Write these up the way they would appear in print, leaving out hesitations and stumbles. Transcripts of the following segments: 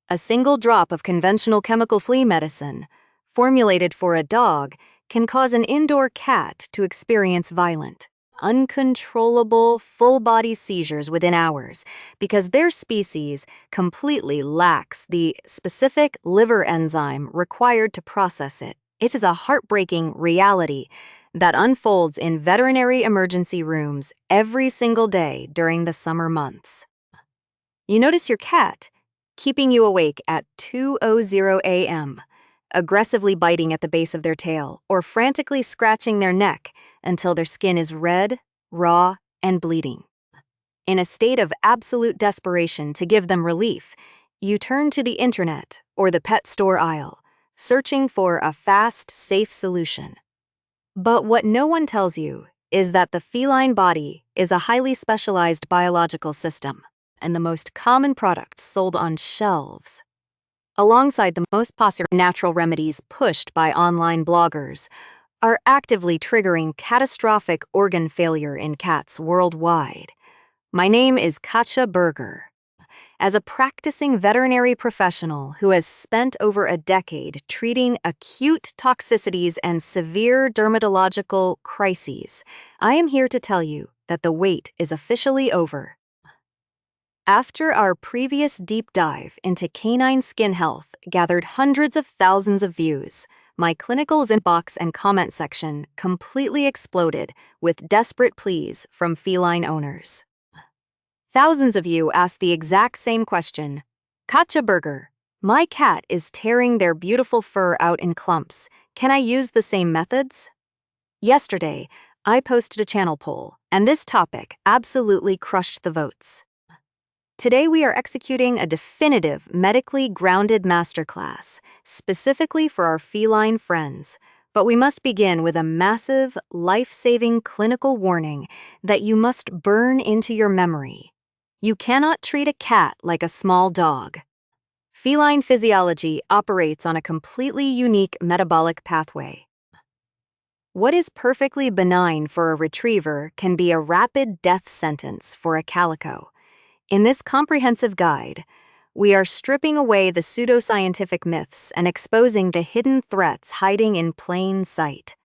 A single drop of conventional chemical flea medicine, formulated for a dog, can cause an indoor cat to experience violent, uncontrollable, full-body seizures within hours because their species completely lacks the specific liver enzyme required to process it. It is a heartbreaking reality that unfolds in veterinary emergency rooms every single day during the summer months. You notice your cat keeping you awake at 2:00 a.m., aggressively biting at the base of their tail or frantically scratching their neck until their skin is red, raw, and bleeding. In a state of absolute desperation to give them relief, you turn to the internet or the pet store aisle, searching for a fast, safe solution. But what no one tells you is that the feline body is a highly specialized biological system, and the most common products sold on shelves, alongside the most popular natural remedies pushed by online bloggers, are actively triggering catastrophic organ failure in cats worldwide. My name is Katja Berger. As a practicing veterinary professional who has spent over a decade treating acute toxicities and severe dermatological crises, I am here to tell you that the wait is officially over. After our previous deep dive into canine skin health gathered hundreds of thousands of views, my clinicals inbox and comment section completely exploded with desperate pleas from feline owners. Thousands of you asked the exact same question. Katja Berger, my cat is tearing their beautiful fur out in clumps. Can I use the same methods? Yesterday, I posted a channel poll, and this topic absolutely crushed the votes. Today we are executing a definitive, medically grounded masterclass, specifically for our feline friends. But we must begin with a massive, life-saving clinical warning that you must burn into your memory. You cannot treat a cat like a small dog. Feline physiology operates on a completely unique metabolic pathway. What is perfectly benign for a retriever can be a rapid death sentence for a calico. In this comprehensive guide, we are stripping away the pseudoscientific myths and exposing the hidden threats hiding in plain sight.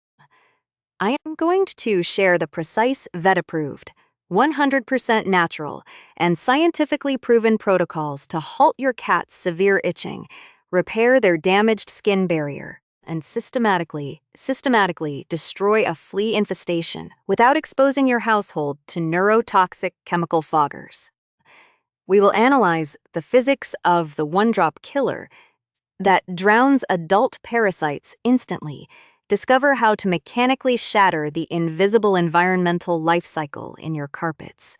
I am going to share the precise vet-approved, 100% natural, and scientifically proven protocols to halt your cat's severe itching, repair their damaged skin barrier, and systematically destroy a flea infestation without exposing your household to neurotoxic chemical foggers. We will analyze the physics of the one-drop killer that drowns adult parasites instantly, discover how to mechanically shatter the invisible environmental life cycle in your carpets,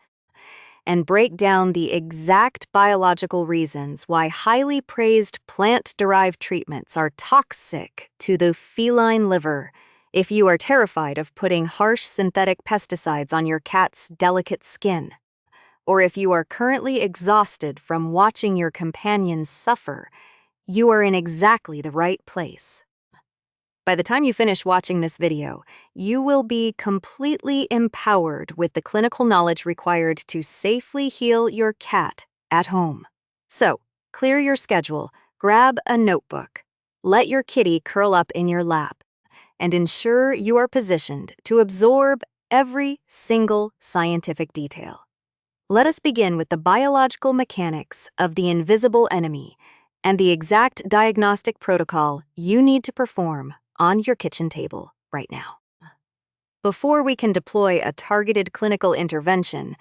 and break down the exact biological reasons why highly praised plant-derived treatments are toxic to the feline liver. If you are terrified of putting harsh synthetic pesticides on your cat's delicate skin, or if you are currently exhausted from watching your companions suffer, you are in exactly the right place. By the time you finish watching this video, you will be completely empowered with the clinical knowledge required to safely heal your cat at home. So, clear your schedule, grab a notebook, let your kitty curl up in your lap, and ensure you are positioned to absorb every single scientific detail. Let us begin with the biological mechanics of the invisible enemy and the exact diagnostic protocol you need to perform on your kitchen table right now. Before we can deploy a targeted clinical intervention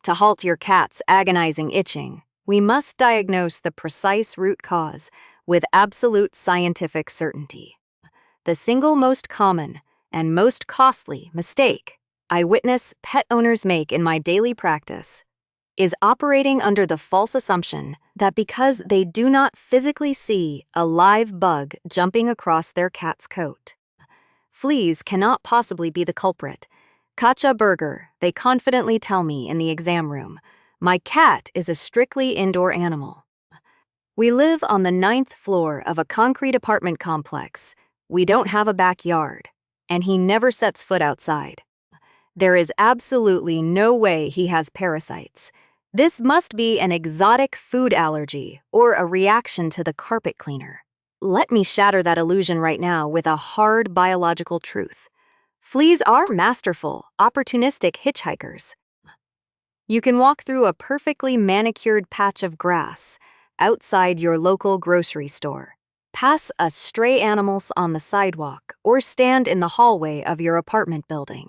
to halt your cat's agonizing itching, we must diagnose the precise root cause with absolute scientific certainty. The single most common and most costly mistake I witness pet owners make in my daily practice is operating under the false assumption that because they do not physically see a live bug jumping across their cat's coat, fleas cannot possibly be the culprit. Katja Berger, they confidently tell me in the exam room, my cat is a strictly indoor animal. We live on the 9th floor of a concrete apartment complex. We don't have a backyard, and he never sets foot outside. There is absolutely no way he has parasites. This must be an exotic food allergy or a reaction to the carpet cleaner. Let me shatter that illusion right now with a hard biological truth. Fleas are masterful, opportunistic hitchhikers. You can walk through a perfectly manicured patch of grass outside your local grocery store, pass a stray animal on the sidewalk, or stand in the hallway of your apartment building.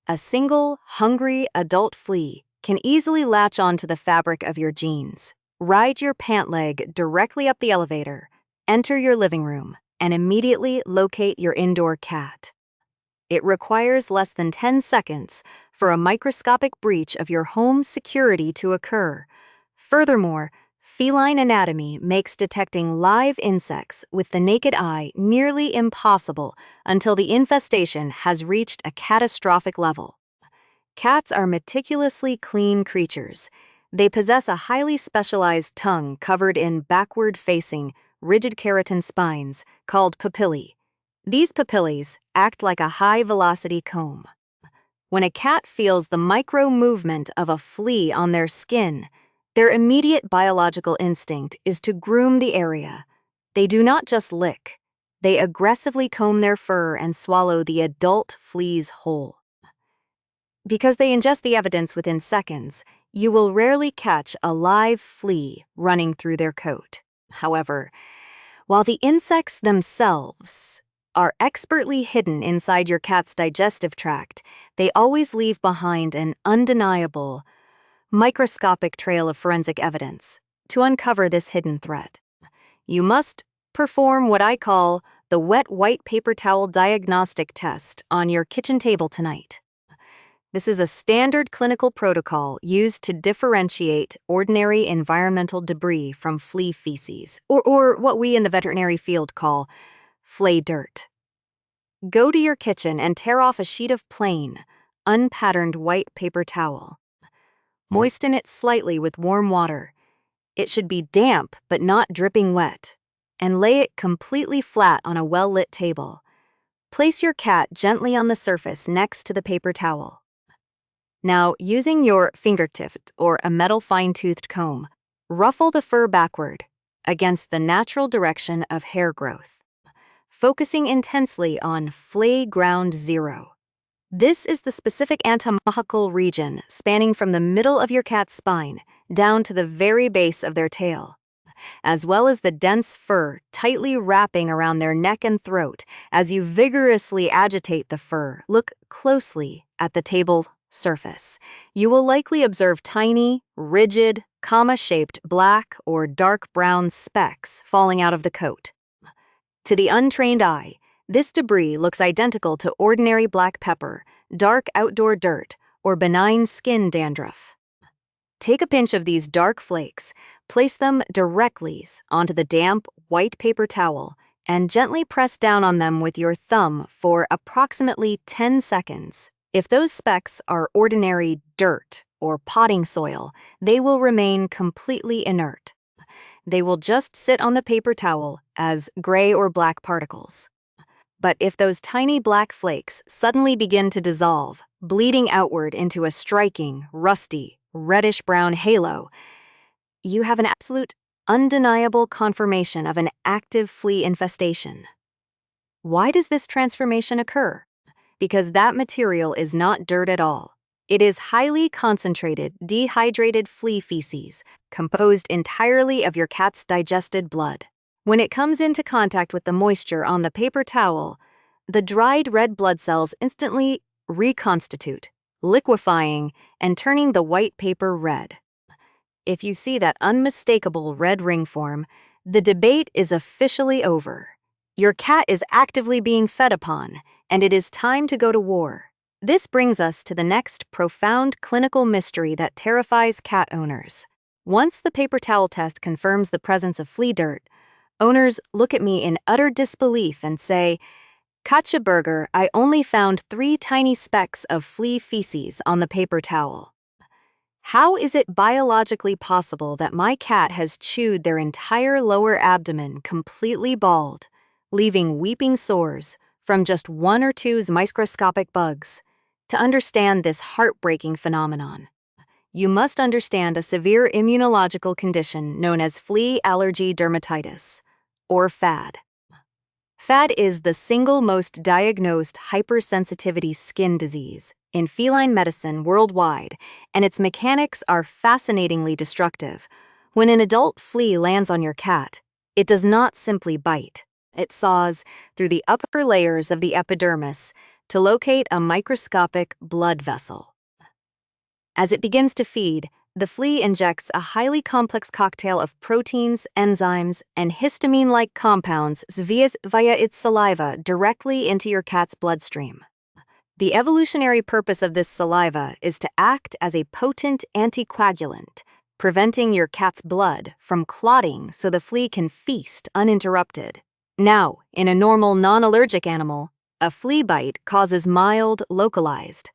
A single, hungry adult flea can easily latch onto the fabric of your jeans, ride your pant leg directly up the elevator, enter your living room, and immediately locate your indoor cat. It requires less than 10 seconds for a microscopic breach of your home security to occur. Furthermore, feline anatomy makes detecting live insects with the naked eye nearly impossible until the infestation has reached a catastrophic level. Cats are meticulously clean creatures. They possess a highly specialized tongue covered in backward-facing, rigid keratin spines called papillae. These papillae act like a high-velocity comb. When a cat feels the micro-movement of a flea on their skin, their immediate biological instinct is to groom the area. They do not just lick. They aggressively comb their fur and swallow the adult flea's whole. Because they ingest the evidence within seconds, you will rarely catch a live flea running through their coat. However, while the insects themselves are expertly hidden inside your cat's digestive tract, they always leave behind an undeniable, microscopic trail of forensic evidence. To uncover this hidden threat, you must perform what I call the wet white paper towel diagnostic test on your kitchen table tonight. This is a standard clinical protocol used to differentiate ordinary environmental debris from flea feces, or what we in the veterinary field call flea dirt. Go to your kitchen and tear off a sheet of plain, unpatterned white paper towel. Moisten it slightly with warm water. It should be damp but not dripping wet, and lay it completely flat on a well-lit table. Place your cat gently on the surface next to the paper towel. Now, using your fingertip or a metal fine-toothed comb, ruffle the fur backward against the natural direction of hair growth, focusing intensely on flea ground zero. This is the specific anatomical region spanning from the middle of your cat's spine down to the very base of their tail, as well as the dense fur tightly wrapping around their neck and throat. As you vigorously agitate the fur, look closely at the table surface. You will likely observe tiny, rigid, comma-shaped black or dark brown specks falling out of the coat. To the untrained eye, this debris looks identical to ordinary black pepper, dark outdoor dirt, or benign skin dandruff. Take a pinch of these dark flakes, place them directly onto the damp, white paper towel, and gently press down on them with your thumb for approximately 10 seconds. If those specks are ordinary dirt or potting soil, they will remain completely inert. They will just sit on the paper towel as gray or black particles. But if those tiny black flakes suddenly begin to dissolve, bleeding outward into a striking, rusty, reddish-brown halo, you have an absolute, undeniable confirmation of an active flea infestation. Why does this transformation occur? Because that material is not dirt at all. It is highly concentrated, dehydrated flea feces, composed entirely of your cat's digested blood. When it comes into contact with the moisture on the paper towel, the dried red blood cells instantly reconstitute, liquefying and turning the white paper red. If you see that unmistakable red ring form, the debate is officially over. Your cat is actively being fed upon, and it is time to go to war. This brings us to the next profound clinical mystery that terrifies cat owners. Once the paper towel test confirms the presence of flea dirt, owners look at me in utter disbelief and say, "Katja Berger, I only found 3 tiny specks of flea feces on the paper towel. How is it biologically possible that my cat has chewed their entire lower abdomen completely bald, leaving weeping sores from just 1 or 2 microscopic bugs?" To understand this heartbreaking phenomenon, you must understand a severe immunological condition known as flea allergy dermatitis, or FAD. FAD is the single most diagnosed hypersensitivity skin disease in feline medicine worldwide, and its mechanics are fascinatingly destructive. When an adult flea lands on your cat, it does not simply bite. It saws through the upper layers of the epidermis to locate a microscopic blood vessel. As it begins to feed, the flea injects a highly complex cocktail of proteins, enzymes, and histamine-like compounds via its saliva directly into your cat's bloodstream. The evolutionary purpose of this saliva is to act as a potent anticoagulant, preventing your cat's blood from clotting so the flea can feast uninterrupted. Now, in a normal non-allergic animal, a flea bite causes mild, localized,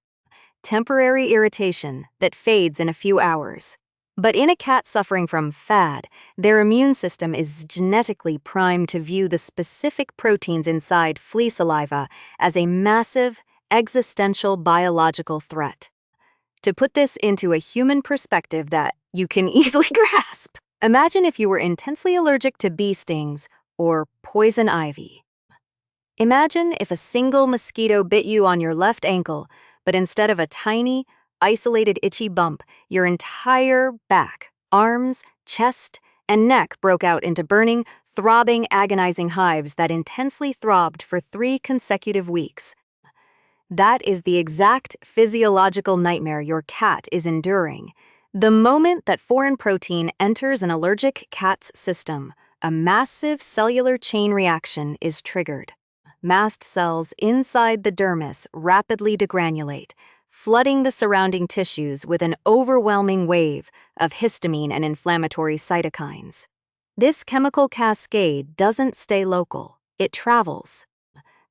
temporary irritation that fades in a few hours. But in a cat suffering from FAD, their immune system is genetically primed to view the specific proteins inside flea saliva as a massive, existential biological threat. To put this into a human perspective that you can easily grasp, imagine if you were intensely allergic to bee stings or poison ivy. Imagine if a single mosquito bit you on your left ankle, but instead of a tiny, isolated itchy bump, your entire back, arms, chest, and neck broke out into burning, throbbing, agonizing hives that intensely throbbed for 3 consecutive weeks. That is the exact physiological nightmare your cat is enduring. The moment that foreign protein enters an allergic cat's system, a massive cellular chain reaction is triggered. Mast cells inside the dermis rapidly degranulate, flooding the surrounding tissues with an overwhelming wave of histamine and inflammatory cytokines. This chemical cascade doesn't stay local, it travels.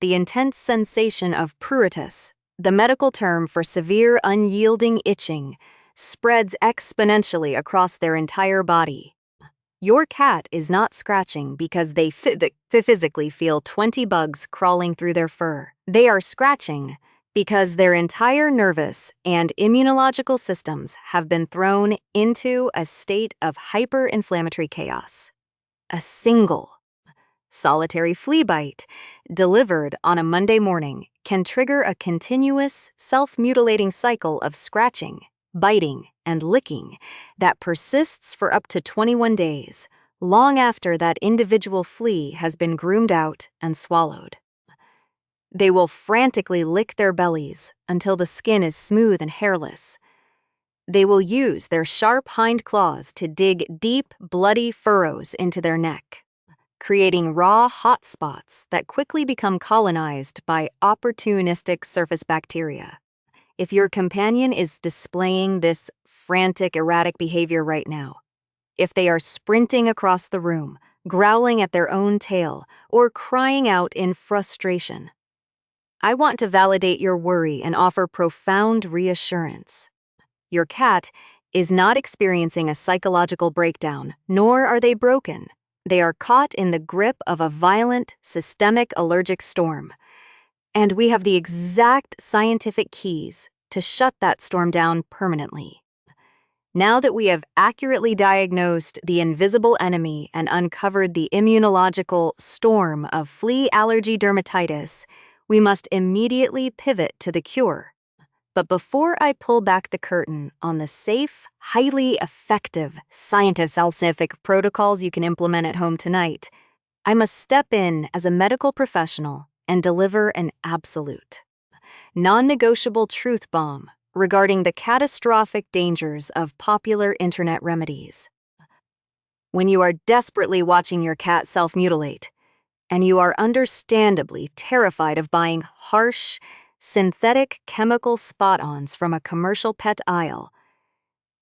The intense sensation of pruritus, the medical term for severe unyielding itching, spreads exponentially across their entire body. Your cat is not scratching because they physically feel 20 bugs crawling through their fur. They are scratching because their entire nervous and immunological systems have been thrown into a state of hyperinflammatory chaos. A single, solitary flea bite, delivered on a Monday morning, can trigger a continuous, self-mutilating cycle of scratching, biting, and licking that persists for up to 21 days, long after that individual flea has been groomed out and swallowed. They will frantically lick their bellies until the skin is smooth and hairless. They will use their sharp hind claws to dig deep, bloody furrows into their neck, creating raw hot spots that quickly become colonized by opportunistic surface bacteria. If your companion is displaying this frantic, erratic behavior right now, if they are sprinting across the room, growling at their own tail, or crying out in frustration, I want to validate your worry and offer profound reassurance. Your cat is not experiencing a psychological breakdown, nor are they broken. They are caught in the grip of a violent, systemic allergic storm. And we have the exact scientific keys to shut that storm down permanently. Now that we have accurately diagnosed the invisible enemy and uncovered the immunological storm of flea allergy dermatitis, we must immediately pivot to the cure. But before I pull back the curtain on the safe, highly effective scientific protocols you can implement at home tonight, I must step in as a medical professional and deliver an absolute, non-negotiable truth bomb regarding the catastrophic dangers of popular internet remedies. When you are desperately watching your cat self-mutilate, and you are understandably terrified of buying harsh, synthetic chemical spot-ons from a commercial pet aisle,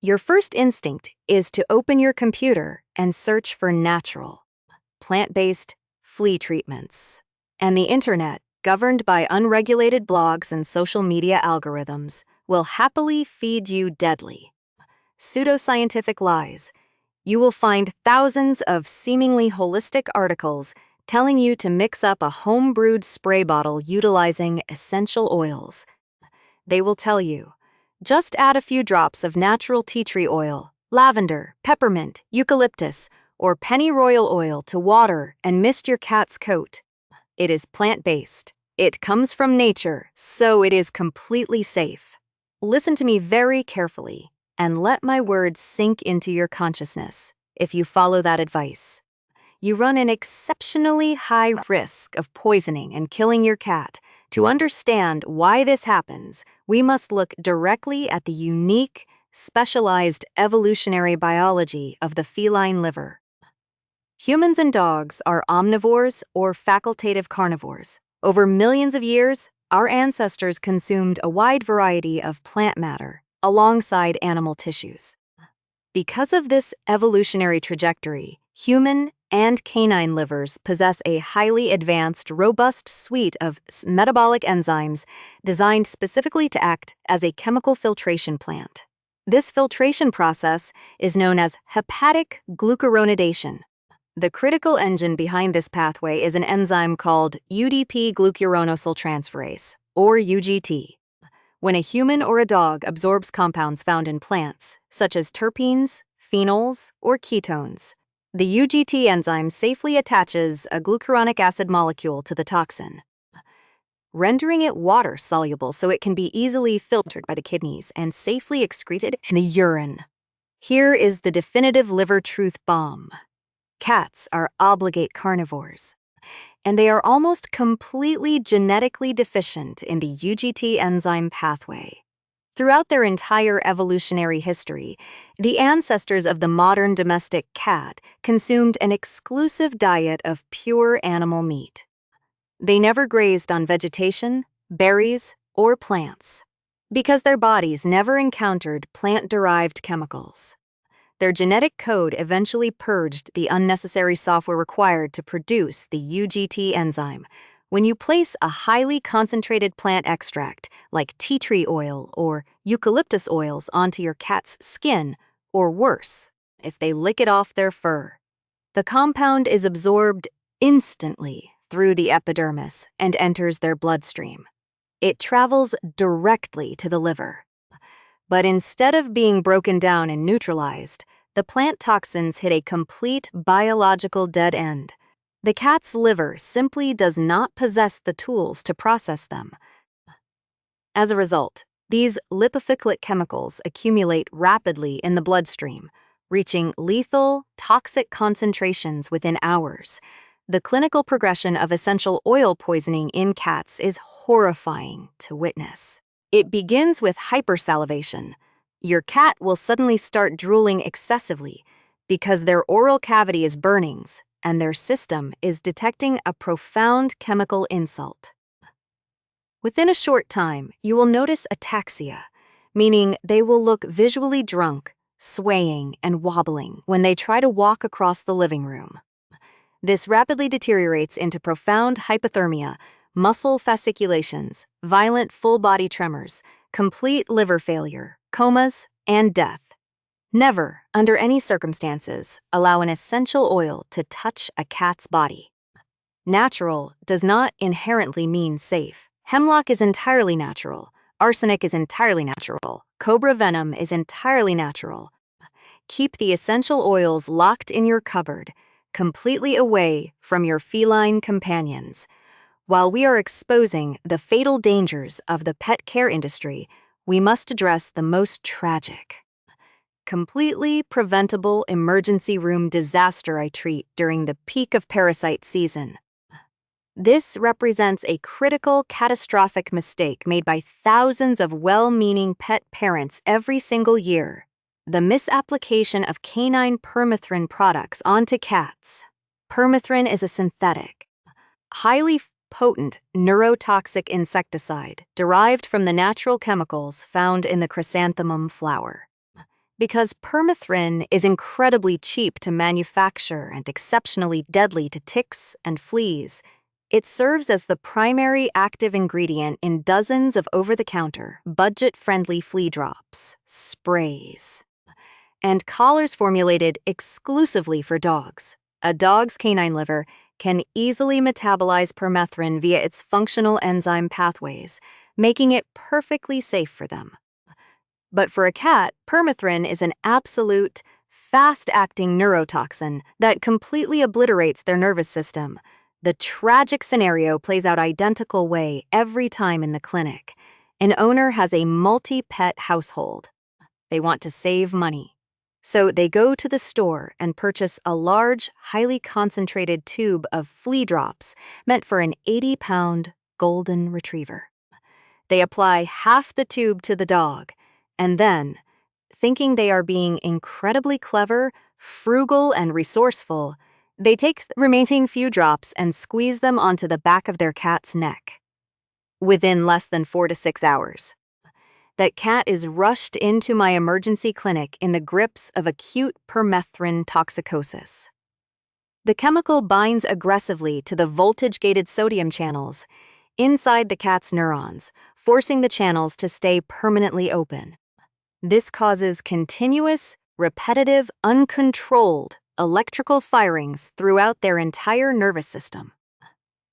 your first instinct is to open your computer and search for natural, plant-based flea treatments. And the internet, governed by unregulated blogs and social media algorithms, will happily feed you deadly, pseudoscientific lies. You will find thousands of seemingly holistic articles telling you to mix up a home-brewed spray bottle utilizing essential oils. They will tell you, Just add a few drops of natural tea tree oil, lavender, peppermint, eucalyptus, or pennyroyal oil to water and mist your cat's coat. It is plant-based. It comes from nature, so it is completely safe. Listen to me very carefully and let my words sink into your consciousness. If you follow that advice, you run an exceptionally high risk of poisoning and killing your cat. To understand why this happens, we must look directly at the unique, specialized evolutionary biology of the feline liver. Humans and dogs are omnivores or facultative carnivores. Over millions of years, our ancestors consumed a wide variety of plant matter alongside animal tissues. Because of this evolutionary trajectory, human and canine livers possess a highly advanced, robust suite of metabolic enzymes designed specifically to act as a chemical filtration plant. This filtration process is known as hepatic glucuronidation. The critical engine behind this pathway is an enzyme called UDP glucuronosyltransferase, or UGT. When a human or a dog absorbs compounds found in plants, such as terpenes, phenols, or ketones, the UGT enzyme safely attaches a glucuronic acid molecule to the toxin, rendering it water-soluble so it can be easily filtered by the kidneys and safely excreted in the urine. Here is the definitive liver truth bomb. Cats are obligate carnivores, and they are almost completely genetically deficient in the UGT enzyme pathway. Throughout their entire evolutionary history, the ancestors of the modern domestic cat consumed an exclusive diet of pure animal meat. They never grazed on vegetation, berries, or plants, because their bodies never encountered plant-derived chemicals. Their genetic code eventually purged the unnecessary software required to produce the UGT enzyme. When you place a highly concentrated plant extract, like tea tree oil or eucalyptus oils, onto your cat's skin, or worse, if they lick it off their fur, the compound is absorbed instantly through the epidermis and enters their bloodstream. It travels directly to the liver. But instead of being broken down and neutralized, the plant toxins hit a complete biological dead end. The cat's liver simply does not possess the tools to process them. As a result, these lipophilicate chemicals accumulate rapidly in the bloodstream, reaching lethal, toxic concentrations within hours. The clinical progression of essential oil poisoning in cats is horrifying to witness. It begins with hypersalivation. Your cat will suddenly start drooling excessively because their oral cavity is burning and their system is detecting a profound chemical insult. Within a short time, you will notice ataxia, meaning they will look visually drunk, swaying and wobbling when they try to walk across the living room. This rapidly deteriorates into profound hypothermia, muscle fasciculations, violent full-body tremors, complete liver failure, comas, and death. Never, under any circumstances, allow an essential oil to touch a cat's body. Natural does not inherently mean safe. Hemlock is entirely natural. Arsenic is entirely natural. Cobra venom is entirely natural. Keep the essential oils locked in your cupboard, completely away from your feline companions. While we are exposing the fatal dangers of the pet care industry, we must address the most tragic, completely preventable emergency room disaster I treat during the peak of parasite season. This represents a critical, catastrophic mistake made by thousands of well-meaning pet parents every single year: the misapplication of canine permethrin products onto cats. Permethrin is a synthetic, highly potent neurotoxic insecticide derived from the natural chemicals found in the chrysanthemum flower. Because permethrin is incredibly cheap to manufacture and exceptionally deadly to ticks and fleas, it serves as the primary active ingredient in dozens of over-the-counter, budget-friendly flea drops, sprays, and collars formulated exclusively for dogs. A dog's canine liver can easily metabolize permethrin via its functional enzyme pathways, making it perfectly safe for them. But for a cat, permethrin is an absolute, fast-acting neurotoxin that completely obliterates their nervous system. The tragic scenario plays out identical way every time in the clinic. An owner has a multi-pet household. They want to save money. So they go to the store and purchase a large, highly concentrated tube of flea drops meant for an 80-pound golden retriever. They apply half the tube to the dog, and then, thinking they are being incredibly clever, frugal, and resourceful, they take the remaining few drops and squeeze them onto the back of their cat's neck. Within less than 4 to 6 hours, that cat is rushed into my emergency clinic in the grips of acute permethrin toxicosis. The chemical binds aggressively to the voltage-gated sodium channels inside the cat's neurons, forcing the channels to stay permanently open. This causes continuous, repetitive, uncontrolled electrical firings throughout their entire nervous system.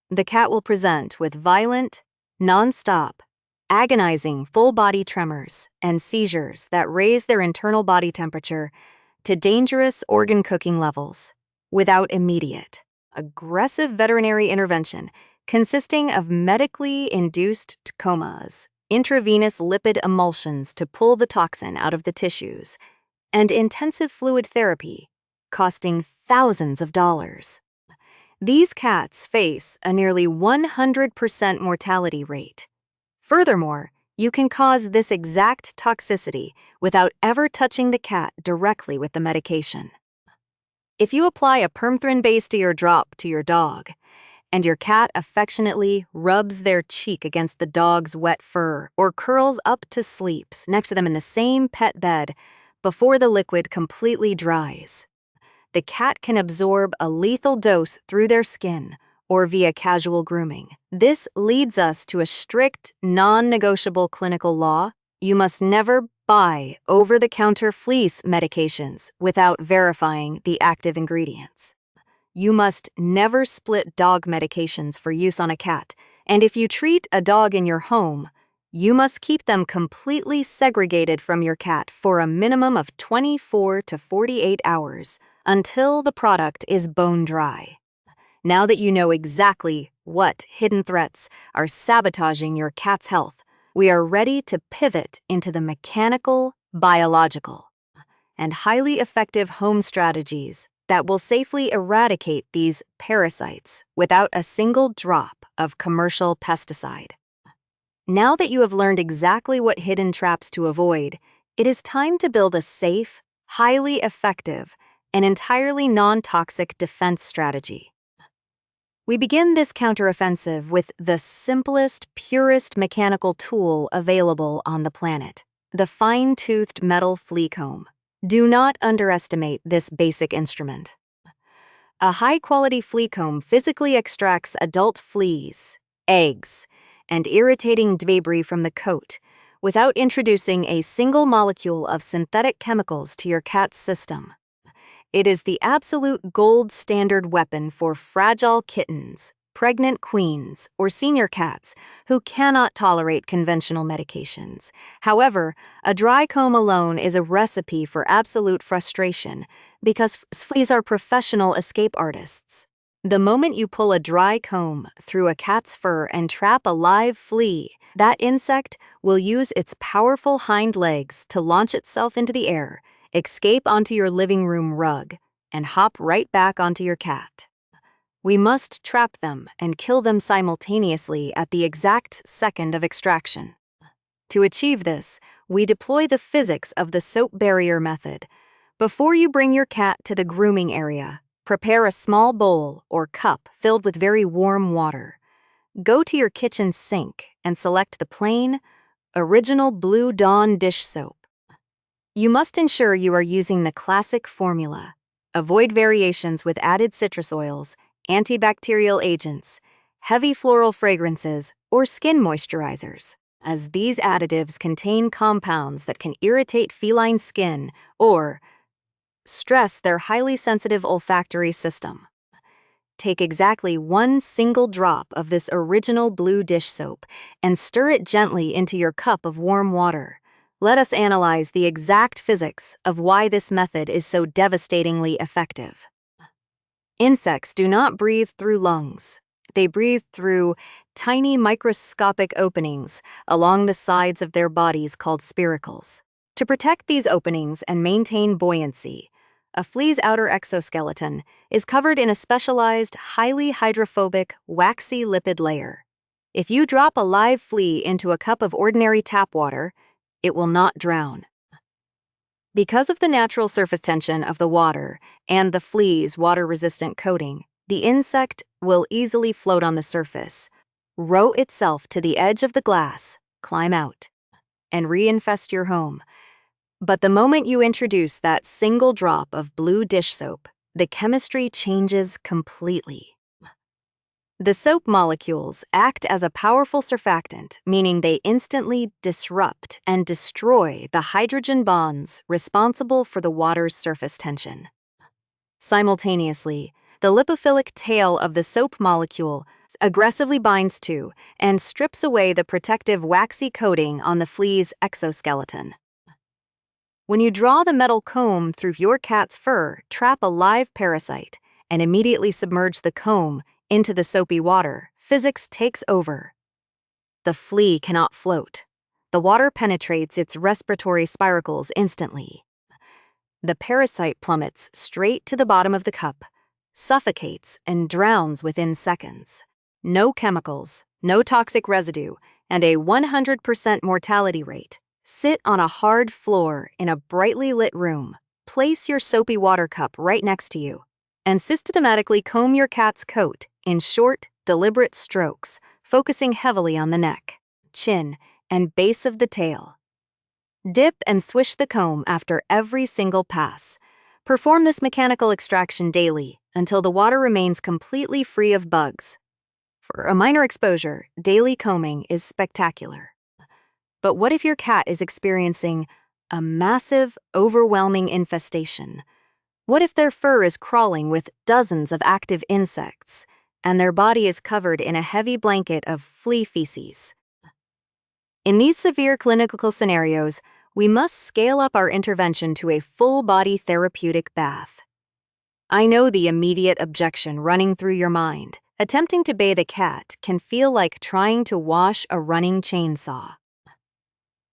The cat will present with violent, non-stop, agonizing full-body tremors and seizures that raise their internal body temperature to dangerous organ cooking levels without immediate, aggressive veterinary intervention consisting of medically induced comas, intravenous lipid emulsions to pull the toxin out of the tissues, and intensive fluid therapy, costing thousands of dollars. These cats face a nearly 100% mortality rate. Furthermore, you can cause this exact toxicity without ever touching the cat directly with the medication. If you apply a permethrin-based eardrop to your dog, and your cat affectionately rubs their cheek against the dog's wet fur or curls up to sleep next to them in the same pet bed before the liquid completely dries, the cat can absorb a lethal dose through their skin or via casual grooming. This leads us to a strict, non-negotiable clinical law. You must never buy over-the-counter fleas medications without verifying the active ingredients. You must never split dog medications for use on a cat, and if you treat a dog in your home, you must keep them completely segregated from your cat for a minimum of 24 to 48 hours until the product is bone dry. Now that you know exactly what hidden threats are sabotaging your cat's health, we are ready to pivot into the mechanical, biological, and highly effective home strategies that will safely eradicate these parasites without a single drop of commercial pesticide. Now that you have learned exactly what hidden traps to avoid, it is time to build a safe, highly effective, and entirely non-toxic defense strategy. We begin this counteroffensive with the simplest, purest mechanical tool available on the planet, the fine-toothed metal flea comb. Do not underestimate this basic instrument. A high-quality flea comb physically extracts adult fleas, eggs, and irritating debris from the coat without introducing a single molecule of synthetic chemicals to your cat's system. It is the absolute gold standard weapon for fragile kittens, pregnant queens, or senior cats who cannot tolerate conventional medications. However, a dry comb alone is a recipe for absolute frustration because fleas are professional escape artists. The moment you pull a dry comb through a cat's fur and trap a live flea, that insect will use its powerful hind legs to launch itself into the air, escape onto your living room rug, and hop right back onto your cat. We must trap them and kill them simultaneously at the exact second of extraction. To achieve this, we deploy the physics of the soap barrier method. Before you bring your cat to the grooming area, prepare a small bowl or cup filled with very warm water. Go to your kitchen sink and select the plain, original Blue Dawn dish soap. You must ensure you are using the classic formula. Avoid variations with added citrus oils, antibacterial agents, heavy floral fragrances, or skin moisturizers, as these additives contain compounds that can irritate feline skin or stress their highly sensitive olfactory system. Take exactly one single drop of this original blue dish soap and stir it gently into your cup of warm water. Let us analyze the exact physics of why this method is so devastatingly effective. Insects do not breathe through lungs. They breathe through tiny microscopic openings along the sides of their bodies called spiracles. To protect these openings and maintain buoyancy, a flea's outer exoskeleton is covered in a specialized, highly hydrophobic, waxy lipid layer. If you drop a live flea into a cup of ordinary tap water, it will not drown. Because of the natural surface tension of the water and the flea's water-resistant coating, the insect will easily float on the surface, row itself to the edge of the glass, climb out, and reinfest your home. But the moment you introduce that single drop of blue dish soap, the chemistry changes completely. The soap molecules act as a powerful surfactant, meaning they instantly disrupt and destroy the hydrogen bonds responsible for the water's surface tension. Simultaneously, the lipophilic tail of the soap molecule aggressively binds to and strips away the protective waxy coating on the flea's exoskeleton. When you draw the metal comb through your cat's fur, trap a live parasite, and immediately submerge the comb into the soapy water, physics takes over. The flea cannot float. The water penetrates its respiratory spiracles instantly. The parasite plummets straight to the bottom of the cup, suffocates, and drowns within seconds. No chemicals, no toxic residue, and a 100% mortality rate. Sit on a hard floor in a brightly lit room. Place your soapy water cup right next to you, and systematically comb your cat's coat in short, deliberate strokes, focusing heavily on the neck, chin, and base of the tail. Dip and swish the comb after every single pass. Perform this mechanical extraction daily until the water remains completely free of bugs. For a minor exposure, daily combing is spectacular. But what if your cat is experiencing a massive, overwhelming infestation? What if their fur is crawling with dozens of active insects, and their body is covered in a heavy blanket of flea feces? In these severe clinical scenarios, we must scale up our intervention to a full-body therapeutic bath. I know the immediate objection running through your mind. Attempting to bathe a cat can feel like trying to wash a running chainsaw.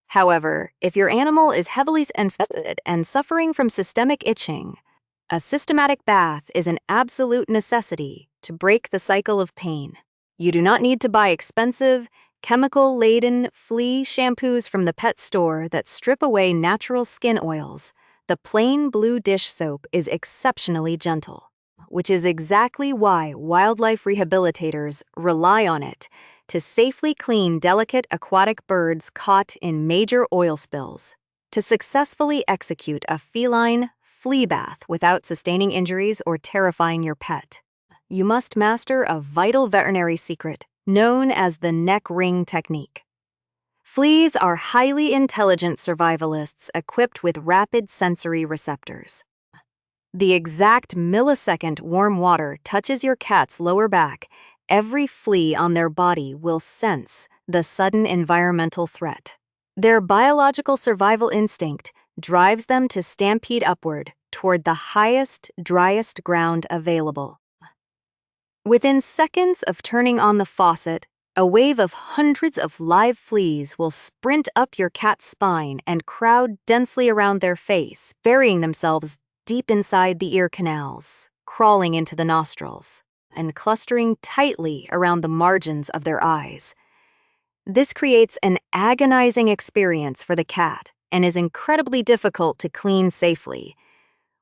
However, if your animal is heavily infested and suffering from systemic itching, a systematic bath is an absolute necessity to break the cycle of pain. You do not need to buy expensive, chemical-laden flea shampoos from the pet store that strip away natural skin oils. The plain blue dish soap is exceptionally gentle, which is exactly why wildlife rehabilitators rely on it to safely clean delicate aquatic birds caught in major oil spills. To successfully execute a feline flea bath without sustaining injuries or terrifying your pet, you must master a vital veterinary secret known as the neck ring technique. Fleas are highly intelligent survivalists equipped with rapid sensory receptors. The exact millisecond warm water touches your cat's lower back, every flea on their body will sense the sudden environmental threat. Their biological survival instinct drives them to stampede upward toward the highest, driest ground available. Within seconds of turning on the faucet, a wave of hundreds of live fleas will sprint up your cat's spine and crowd densely around their face, burying themselves deep inside the ear canals, crawling into the nostrils, and clustering tightly around the margins of their eyes. This creates an agonizing experience for the cat and is incredibly difficult to clean safely.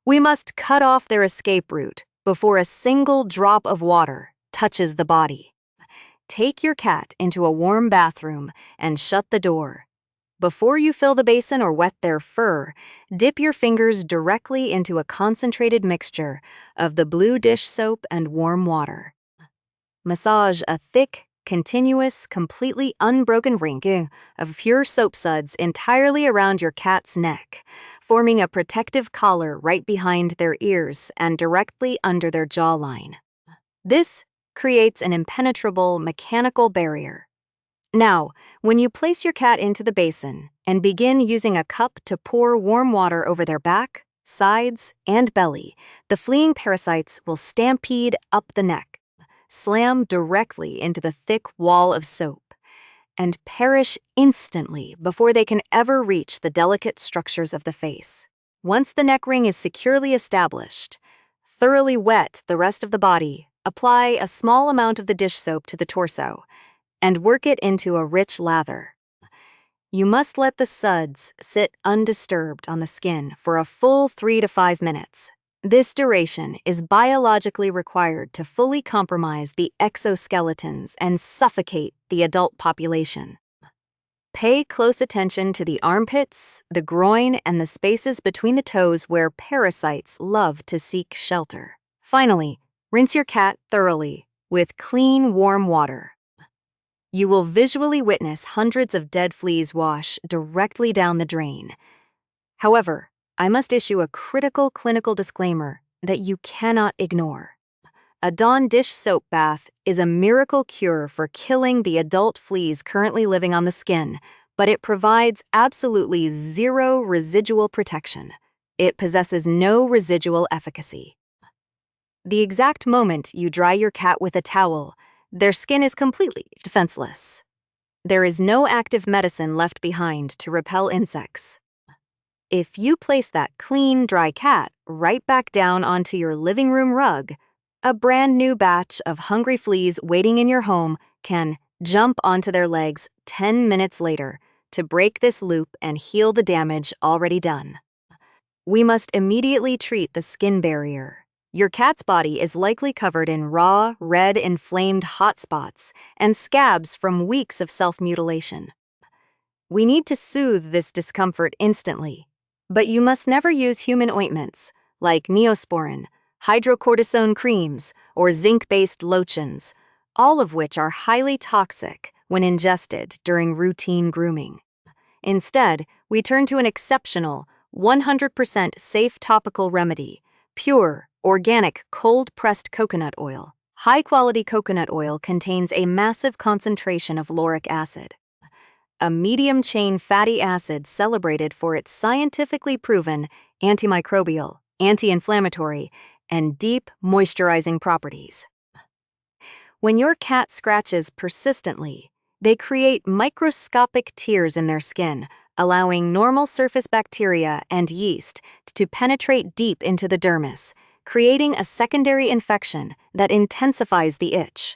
We must cut off their escape route before a single drop of water touches the body. Take your cat into a warm bathroom and shut the door. Before you fill the basin or wet their fur, dip your fingers directly into a concentrated mixture of the blue dish soap and warm water. Massage a thick, continuous, completely unbroken ring of pure soap suds entirely around your cat's neck, forming a protective collar right behind their ears and directly under their jawline. This creates an impenetrable mechanical barrier. Now, when you place your cat into the basin and begin using a cup to pour warm water over their back, sides, and belly, the fleeing parasites will stampede up the neck, slam directly into the thick wall of soap, and perish instantly before they can ever reach the delicate structures of the face. Once the neck ring is securely established, thoroughly wet the rest of the body, apply a small amount of the dish soap to the torso, and work it into a rich lather. You must let the suds sit undisturbed on the skin for a full 3 to 5 minutes. This duration is biologically required to fully compromise the exoskeletons and suffocate the adult population. Pay close attention to the armpits, the groin, and the spaces between the toes where parasites love to seek shelter. Finally, rinse your cat thoroughly with clean, warm water. You will visually witness hundreds of dead fleas wash directly down the drain. However, I must issue a critical clinical disclaimer that you cannot ignore. A Dawn dish soap bath is a miracle cure for killing the adult fleas currently living on the skin, but it provides absolutely zero residual protection. It possesses no residual efficacy. The exact moment you dry your cat with a towel, their skin is completely defenseless. There is no active medicine left behind to repel insects. If you place that clean, dry cat right back down onto your living room rug, a brand new batch of hungry fleas waiting in your home can jump onto their legs 10 minutes later to break this loop and heal the damage already done. We must immediately treat the skin barrier. Your cat's body is likely covered in raw, red, inflamed hot spots and scabs from weeks of self-mutilation. We need to soothe this discomfort instantly, but you must never use human ointments like Neosporin, hydrocortisone creams, or zinc-based lotions, all of which are highly toxic when ingested during routine grooming. Instead, we turn to an exceptional, 100% safe topical remedy, pure, organic, cold-pressed coconut oil. High-quality coconut oil contains a massive concentration of lauric acid, a medium-chain fatty acid celebrated for its scientifically proven antimicrobial, anti-inflammatory, and deep moisturizing properties. When your cat scratches persistently, they create microscopic tears in their skin, allowing normal surface bacteria and yeast to penetrate deep into the dermis, creating a secondary infection that intensifies the itch.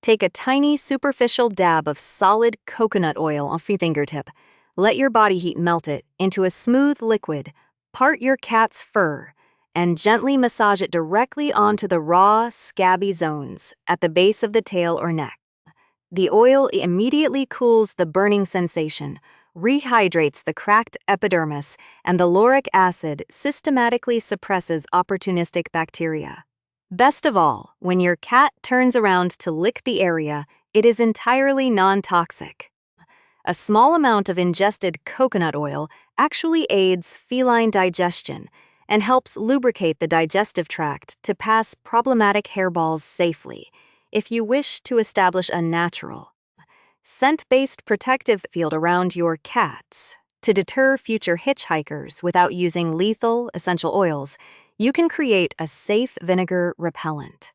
Take a tiny superficial dab of solid coconut oil off your fingertip. Let your body heat melt it into a smooth liquid. Part your cat's fur and gently massage it directly onto the raw, scabby zones at the base of the tail or neck. The oil immediately cools the burning sensation, rehydrates the cracked epidermis, and the lauric acid systematically suppresses opportunistic bacteria. Best of all, when your cat turns around to lick the area, it is entirely non-toxic. A small amount of ingested coconut oil actually aids feline digestion and helps lubricate the digestive tract to pass problematic hairballs safely. If you wish to establish a natural, scent-based protective field around your cats to deter future hitchhikers without using lethal essential oils, you can create a safe vinegar repellent.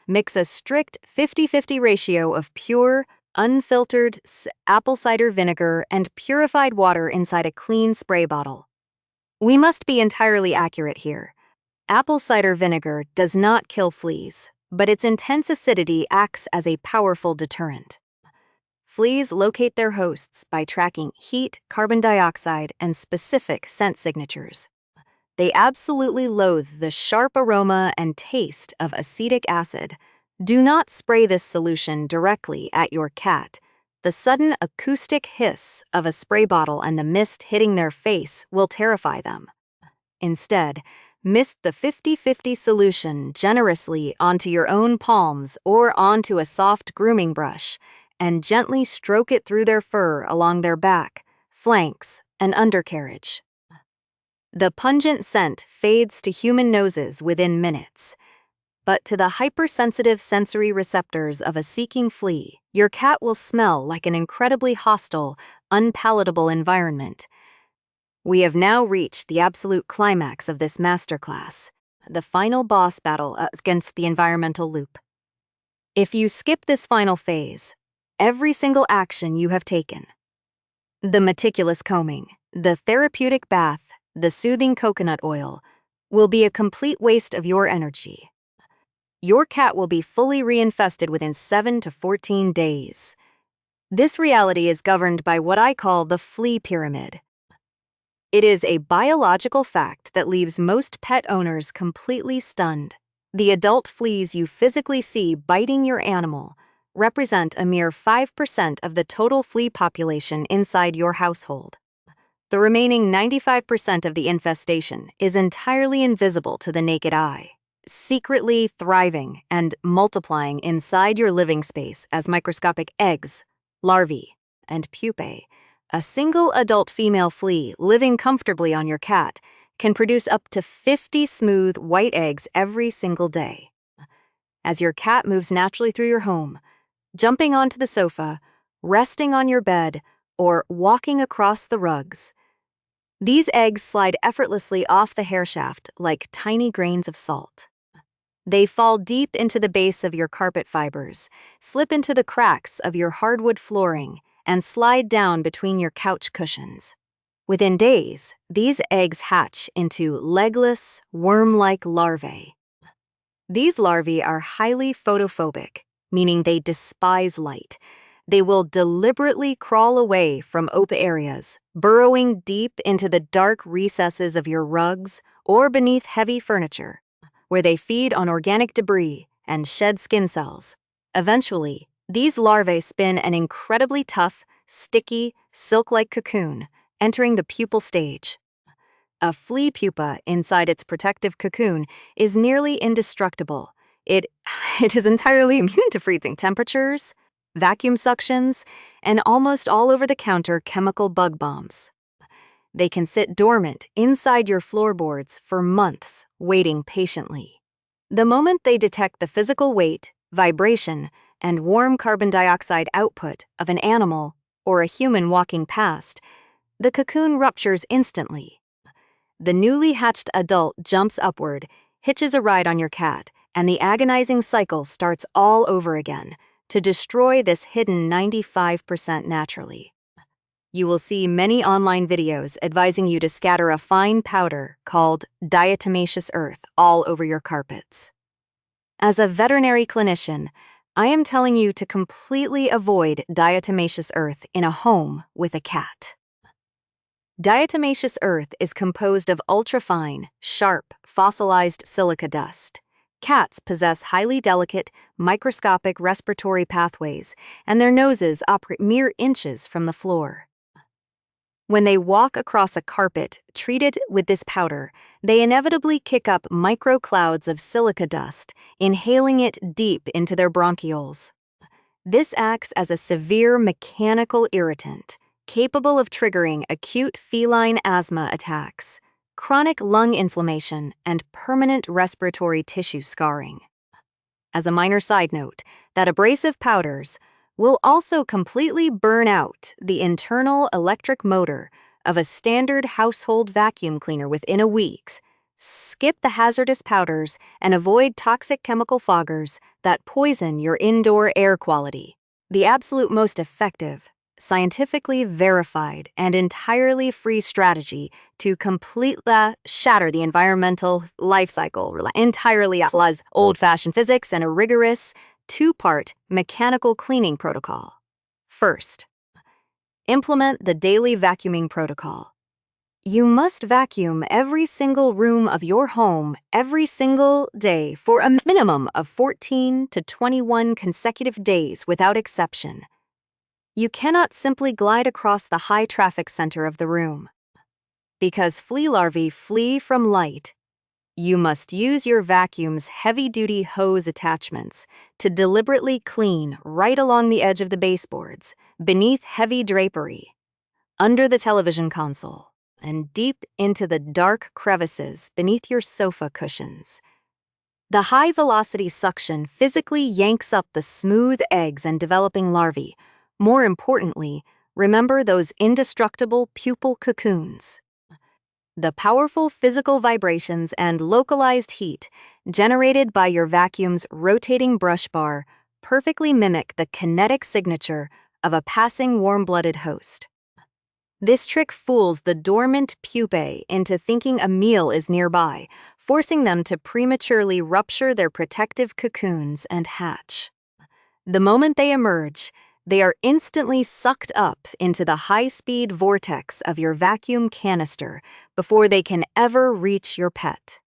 Mix a strict 50-50 ratio of pure, unfiltered apple cider vinegar and purified water inside a clean spray bottle. We must be entirely accurate here. Apple cider vinegar does not kill fleas, but its intense acidity acts as a powerful deterrent. Fleas locate their hosts by tracking heat, carbon dioxide, and specific scent signatures. They absolutely loathe the sharp aroma and taste of acetic acid. Do not spray this solution directly at your cat. The sudden acoustic hiss of a spray bottle and the mist hitting their face will terrify them. Instead, mist the 50-50 solution generously onto your own palms or onto a soft grooming brush, and gently stroke it through their fur along their back, flanks, and undercarriage. The pungent scent fades to human noses within minutes, but to the hypersensitive sensory receptors of a seeking flea, your cat will smell like an incredibly hostile, unpalatable environment. We have now reached the absolute climax of this masterclass, the final boss battle against the environmental loop. If you skip this final phase, every single action you have taken, the meticulous combing, the therapeutic bath, the soothing coconut oil, will be a complete waste of your energy. Your cat will be fully reinfested within 7 to 14 days. This reality is governed by what I call the flea pyramid. It is a biological fact that leaves most pet owners completely stunned. The adult fleas you physically see biting your animal represent a mere 5% of the total flea population inside your household. The remaining 95% of the infestation is entirely invisible to the naked eye, secretly thriving and multiplying inside your living space as microscopic eggs, larvae, and pupae. A single adult female flea living comfortably on your cat can produce up to 50 smooth white eggs every single day. As your cat moves naturally through your home, jumping onto the sofa, resting on your bed, or walking across the rugs, these eggs slide effortlessly off the hair shaft like tiny grains of salt. They fall deep into the base of your carpet fibers, slip into the cracks of your hardwood flooring, and slide down between your couch cushions. Within days, these eggs hatch into legless, worm-like larvae. These larvae are highly photophobic, meaning they despise light. They will deliberately crawl away from open areas, burrowing deep into the dark recesses of your rugs or beneath heavy furniture, where they feed on organic debris and shed skin cells. Eventually, these larvae spin an incredibly tough, sticky, silk-like cocoon, entering the pupal stage. A flea pupa inside its protective cocoon is nearly indestructible. It is entirely immune to freezing temperatures, vacuum suctions, and almost all over-the-counter chemical bug bombs. They can sit dormant inside your floorboards for months, waiting patiently. The moment they detect the physical weight, vibration, and warm carbon dioxide output of an animal or a human walking past, the cocoon ruptures instantly. The newly hatched adult jumps upward, hitches a ride on your cat, and the agonizing cycle starts all over again to destroy this hidden 95% naturally. You will see many online videos advising you to scatter a fine powder called diatomaceous earth all over your carpets. As a veterinary clinician, I am telling you to completely avoid diatomaceous earth in a home with a cat. Diatomaceous earth is composed of ultrafine, sharp, fossilized silica dust. Cats possess highly delicate, microscopic respiratory pathways, and their noses operate mere inches from the floor. When they walk across a carpet treated with this powder, they inevitably kick up microclouds of silica dust, inhaling it deep into their bronchioles. This acts as a severe mechanical irritant, capable of triggering acute feline asthma attacks, chronic lung inflammation, and permanent respiratory tissue scarring. As a minor side note, that abrasive powders will also completely burn out the internal electric motor of a standard household vacuum cleaner within a week. Skip the hazardous powders and avoid toxic chemical foggers that poison your indoor air quality. The absolute most effective, scientifically verified, and entirely free strategy to completely shatter the environmental life cycle entirely as old-fashioned physics and a rigorous two-part mechanical cleaning protocol. First, implement the daily vacuuming protocol. You must vacuum every single room of your home every single day for a minimum of 14 to 21 consecutive days without exception. You cannot simply glide across the high traffic center of the room. Because flea larvae flee from light, you must use your vacuum's heavy-duty hose attachments to deliberately clean right along the edge of the baseboards, beneath heavy drapery, under the television console, and deep into the dark crevices beneath your sofa cushions. The high-velocity suction physically yanks up the smooth eggs and developing larvae. More importantly, remember those indestructible pupal cocoons. The powerful physical vibrations and localized heat generated by your vacuum's rotating brush bar perfectly mimic the kinetic signature of a passing warm-blooded host. This trick fools the dormant pupae into thinking a meal is nearby, forcing them to prematurely rupture their protective cocoons and hatch. The moment they emerge, they are instantly sucked up into the high-speed vortex of your vacuum canister before they can ever reach your pet.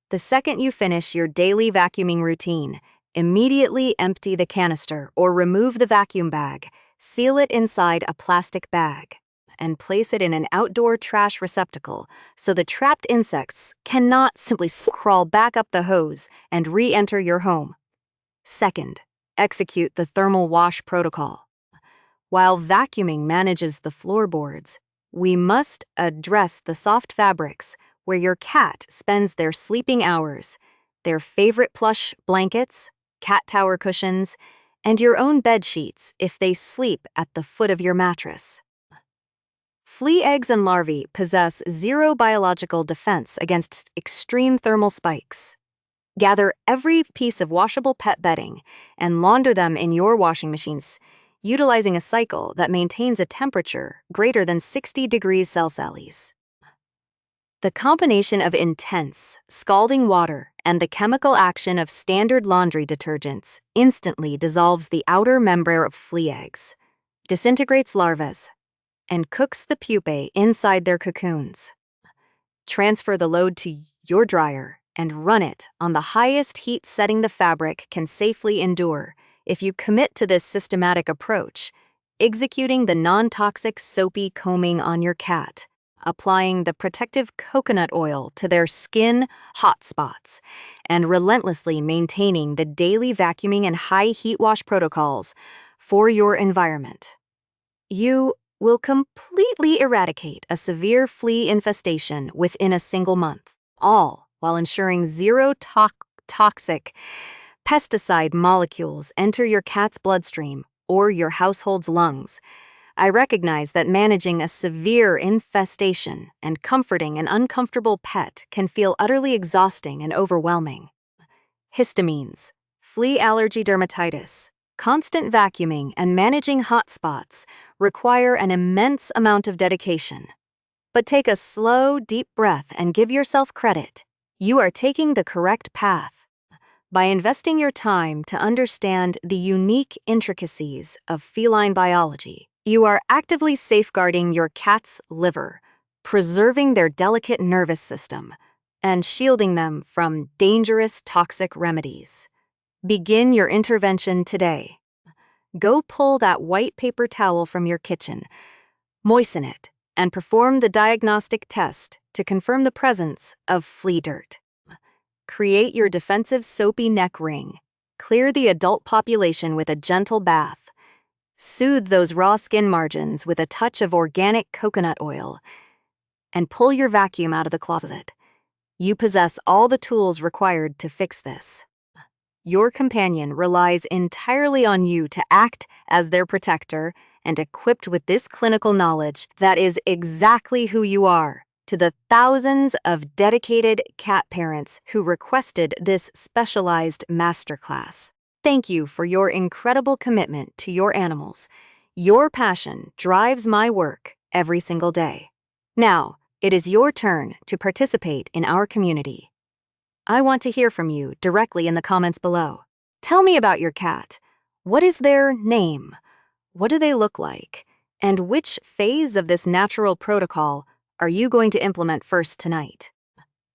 The second you finish your daily vacuuming routine, immediately empty the canister or remove the vacuum bag, seal it inside a plastic bag, and place it in an outdoor trash receptacle so the trapped insects cannot simply crawl back up the hose and re-enter your home. Second, execute the thermal wash protocol. While vacuuming manages the floorboards, we must address the soft fabrics where your cat spends their sleeping hours, their favorite plush blankets, cat tower cushions, and your own bed sheets if they sleep at the foot of your mattress. Flea eggs and larvae possess zero biological defense against extreme thermal spikes. Gather every piece of washable pet bedding and launder them in your washing machines, utilizing a cycle that maintains a temperature greater than 60 degrees Celsius. The combination of intense, scalding water and the chemical action of standard laundry detergents instantly dissolves the outer membrane of flea eggs, disintegrates larvae, and cooks the pupae inside their cocoons. Transfer the load to your dryer and run it on the highest heat setting the fabric can safely endure. If you commit to this systematic approach, executing the non-toxic soapy combing on your cat, applying the protective coconut oil to their skin hot spots, and relentlessly maintaining the daily vacuuming and high heat wash protocols for your environment, you will completely eradicate a severe flea infestation within a single month, all while ensuring zero toxic pesticide molecules enter your cat's bloodstream or your household's lungs. I recognize that managing a severe infestation and comforting an uncomfortable pet can feel utterly exhausting and overwhelming. Histamines, flea allergy dermatitis, constant vacuuming, and managing hot spots require an immense amount of dedication. But take a slow, deep breath and give yourself credit. You are taking the correct path. By investing your time to understand the unique intricacies of feline biology, you are actively safeguarding your cat's liver, preserving their delicate nervous system, and shielding them from dangerous toxic remedies. Begin your intervention today. Go pull that white paper towel from your kitchen, moisten it, and perform the diagnostic test to confirm the presence of flea dirt. Create your defensive soapy neck ring. Clear the adult population with a gentle bath. Soothe those raw skin margins with a touch of organic coconut oil. And pull your vacuum out of the closet. You possess all the tools required to fix this. Your companion relies entirely on you to act as their protector, and equipped with this clinical knowledge, that is exactly who you are. To the thousands of dedicated cat parents who requested this specialized masterclass, thank you for your incredible commitment to your animals. Your passion drives my work every single day. Now, it is your turn to participate in our community. I want to hear from you directly in the comments below. Tell me about your cat. What is their name? What do they look like? And which phase of this natural protocol are you going to implement first tonight?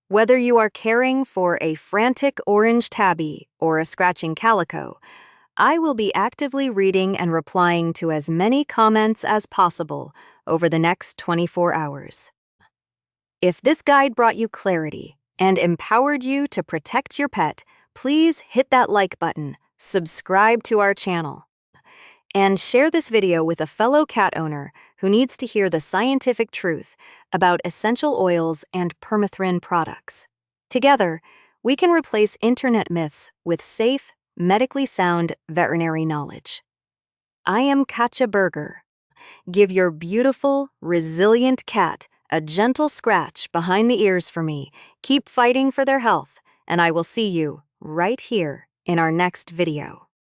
Whether you are caring for a frantic orange tabby or a scratching calico, I will be actively reading and replying to as many comments as possible over the next 24 hours. If this guide brought you clarity and empowered you to protect your pet, please hit that like button, subscribe to our channel, and share this video with a fellow cat owner who needs to hear the scientific truth about essential oils and permethrin products. Together, we can replace internet myths with safe, medically sound veterinary knowledge. I am Katja Berger. Give your beautiful, resilient cat a gentle scratch behind the ears for me. Keep fighting for their health, and I will see you right here in our next video.